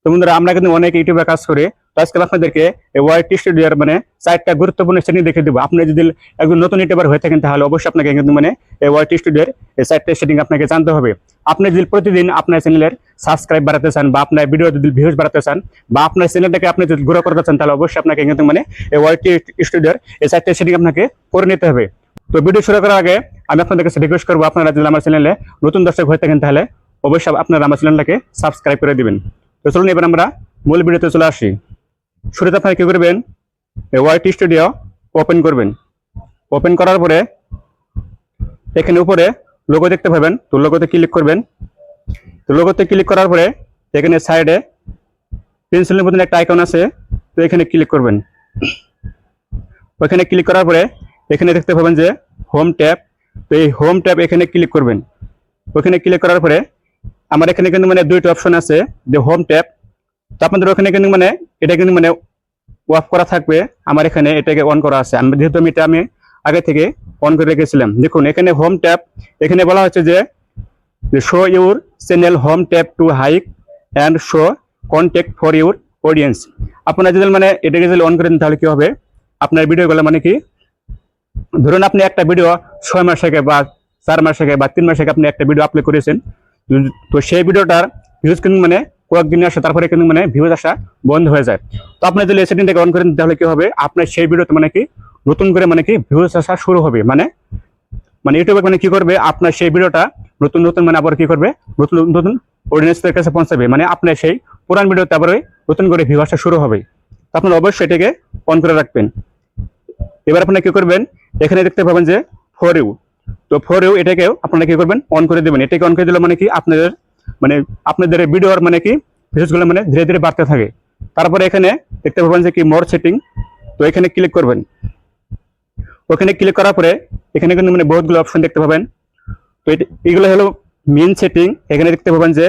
তো বন্ধুরা আমরা কিন্তু অনেক ইউটিউবে কাজ করি। তো আজকে আপনাদেরকে এই ওয়াইটি স্টুডিওর মানে 4টা গুরুত্বপূর্ণ সেটিং দেখে দেবো। আপনি যদি একজন নতুন ইউটিউবার হয়ে থাকেন তাহলে অবশ্যই আপনাকে কিন্তু মানে এই ওয়াইটি স্টুডিওর এই 4টা সেটিং আপনাকে জানতে হবে। আপনি যদি প্রতিদিন আপনার চ্যানেলের সাবস্ক্রাইব বাড়াতে চান বা আপনার ভিডিও যদি ভিউজ বাড়াতে চান বা আপনার চ্যানেলটাকে আপনি যদি গ্রো করতে চান তাহলে অবশ্যই আপনাকে কিন্তু মানে এই ওয়াইটি স্টুডিওর এই 4টা সেটিং আপনাকে করে নিতে হবে। তো ভিডিও শুরু করার আগে আমি আপনাদের কাছে রিকোয়েস্ট করবো, আপনারা যদি আমার চ্যানেলে নতুন দর্শক হয়ে থাকেন তাহলে অবশ্যই আপনারা আমার চ্যানেলটাকে সাবস্ক্রাইব করে দিবেন। তো চলুন এবার আমরা মূল ভিডিওতে চলে আসি। শুরুতে আপনারা কি করবেন, ওয়াইটি স্টুডিও ওপেন করবেন। ওপেন করার পরে এখানে উপরে লোগো দেখতে পাবেন, তো লোগোতে ক্লিক করবেন। তো লোগোতে ক্লিক করার পরে এখানে সাইডে পেন্সিলের মতন একটা আইকন আছে, তো এখানে ক্লিক করবেন। ওখানে ক্লিক করার পরে এখানে দেখতে পাবেন যে হোম ট্যাব, তো এই হোম ট্যাব এখানে ক্লিক করবেন। ওখানে ক্লিক করার পরে আমার এখানে কিন্তু মানে দুইটা অপশন আছে, যে হোম ট্যাব। তো আপনাদের ওখানে কিন্তু মানে এটা কিন্তু মানে অফ করা থাকবে, আমার এখানে এটাকে অন করা আছে। আমি যেহেতু আমি আগে থেকে অন করে রেখেছিলাম। দেখুন এখানে হোম ট্যাব, এখানে বলা হচ্ছে যে show your channel home tab to hike and show contact for your audience. আপনারা যদি মানে এটাকে যদি অন করেন তাহলে কি হবে, আপনার ভিডিওগুলো মানে কি, ধরুন আপনি একটা ভিডিও 6 মাস আগে বা 4 মাস আগে বা 3 মাস আগে আপনি একটা ভিডিও আপলোড করেছেন, তো সেই ভিডিওটার ভিউজ কিন্তু মানে কয়েকদিন আসে, তারপরে কিন্তু মানে ভিউজ আসা বন্ধ হয়ে যায়। তো আপনি যদি এই সেটিংটাকে অন করেন তাহলে কি হবে, আপনার সেই ভিডিওতে মানে কি নতুন করে মানে কি ভিউজ আসা শুরু হবে। মানে মানে ইউটিউবে মানে কি করবে, আপনার সেই ভিডিওটা নতুন নতুন মানে আবার কি করবে, নতুন নতুন অডিয়েন্সদের কাছে পৌঁছাবে। মানে আপনার সেই পুরান ভিডিওতে আবার নতুন করে ভিউ আসা শুরু হবে। তো আপনারা অবশ্যই এটাকে অন করে রাখবেন। এবার আপনারা কি করবেন, এখানে দেখতে পাবেন যে ফর ইউ, তো ফর ইউ এটাকেও আপনারা কি করবেন, অন করে দেবেন। এটাকে অন করে দিলে মানে কি আপনাদের ভিডিওর মানে কি ভিউজগুলো মানে ধীরে ধীরে বাড়তে থাকে। তারপরে এখানে দেখতে পাবেন যে কি মোর সেটিং, তো এখানে ক্লিক করবেন। ওখানে ক্লিক করার পরে এখানে কিন্তু মানে বহুতগুলো অপশন দেখতে পাবেন। তো এগুলো হলো মেন সেটিং। এখানে দেখতে পাবেন যে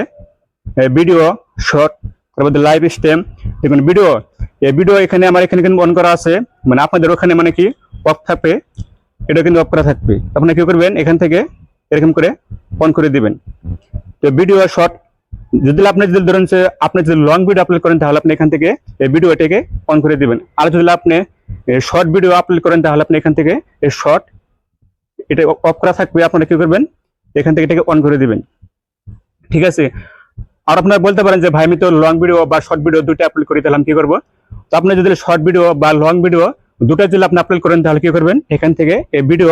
ভিডিও শর্ট, তারপর লাইভ স্ট্রিম। দেখুন ভিডিও, এই ভিডিও এখানে আমার এখানে কিন্তু অন করা আছে, মানে আপনাদের ওখানে মানে কি অফ থাকবে, এটা কিন্তু অফ করা থাকবে। আপনারা কি করবেন, এখান থেকে এরকম করে অন করে দিবেন। তো ভিডিও শর্ট, যদি আপনি যদি ধরেন যে আপনি যদি লং ভিডিও আপলোড করেন তাহলে আপনি এখান থেকে এই ভিডিও এটাকে অন করে দিবেন। আর যদি আপনি শর্ট ভিডিও আপলোড করেন তাহলে আপনি এখান থেকে এই শর্ট এটা অফ করা থাকবে, আপনারা কি করবেন, এখান থেকে এটাকে অন করে দিবেন। ঠিক আছে। আর আপনারা বলতে পারেন যে ভাই আমি তো লং ভিডিও বা শর্ট ভিডিও দুটো আপলোড করি, তাহলে আমি কি করবো। তো আপনি যদি শর্ট ভিডিও বা লং ভিডিও দুটো যদি আপনি আপলোড করেন তাহলে কি করবেন, এখান থেকে এই ভিডিও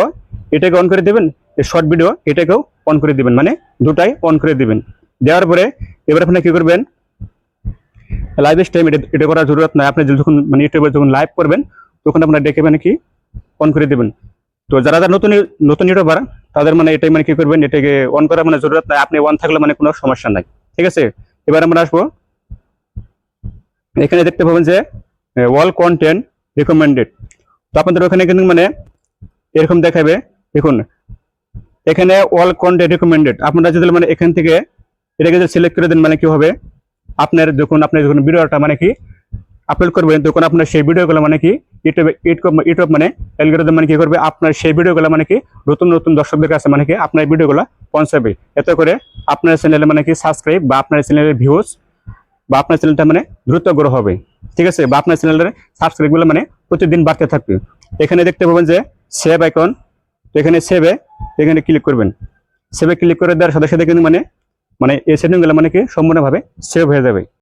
এটাকে অন করে দেবেন, এই শর্ট ভিডিও এটাকেও অন করে দিবেন, মানে দুটাই অন করে দিবেন। দেওয়ার পরে এবার আপনি কি করবেন, লাইভ স্ট্রিম এটা করার জরুরত নাই। আপনি যখন মানে ইউটিউবে যখন লাইভ করবেন তখন আপনার ডেকে মানে কি অন করে দিবেন। তো যারা যারা নতুন নতুন ইউটিউবার তাদের মানে এটাই মানে কি করবেন, এটাকে অন করার মানে জরুরত নাই, আপনি অন থাকলে মানে কোনো সমস্যা নাই। ঠিক আছে। এবার আমরা আসবো, এখানে দেখতে পাবেন যে অল কন্টেন্ট রিকমেন্ডেড। তো আপনাদের ওখানে কিন্তু মানে এরকম দেখাবে। দেখুন এখানে অল কন্টেন্ট রিকমেন্ডেড, আপনারা যদি মানে এখান থেকে এটাকে যদি সিলেক্ট করে দেন মানে কি হবে, আপনি যখন ভিডিওটা মানে কি আপলোড করবেন তখন আপনার সেই ভিডিওগুলো মানে কি ইউটিউব মানে অ্যালগরিদম মানে কি করবে, আপনার সেই ভিডিওগুলো মানে কি নতুন নতুন দর্শকদের কাছে মানে কি আপনার ভিডিওগুলো পৌঁছাবে। এতে করে আপনার চ্যানেলে মানে কি সাবস্ক্রাইব বা আপনার চ্যানেলের ভিউজ বা আপনার চ্যানেলটা মানে দ্রুত গ্রো হবে। ঠিক আছে। বা আপনার চ্যানেলের সাবস্ক্রাইবগুলো মানে প্রতিদিন বাড়তে থাকবে। এখানে দেখতে পাবেন যে সেভ আইকন, তো এখানে এখানে ক্লিক করবেন। সেভে ক্লিক করে দেওয়ার সাথে সাথে কিন্তু মানে এই সেটিংগুলো মানে কি সম্পূর্ণভাবে সেভ হয়ে যাবে।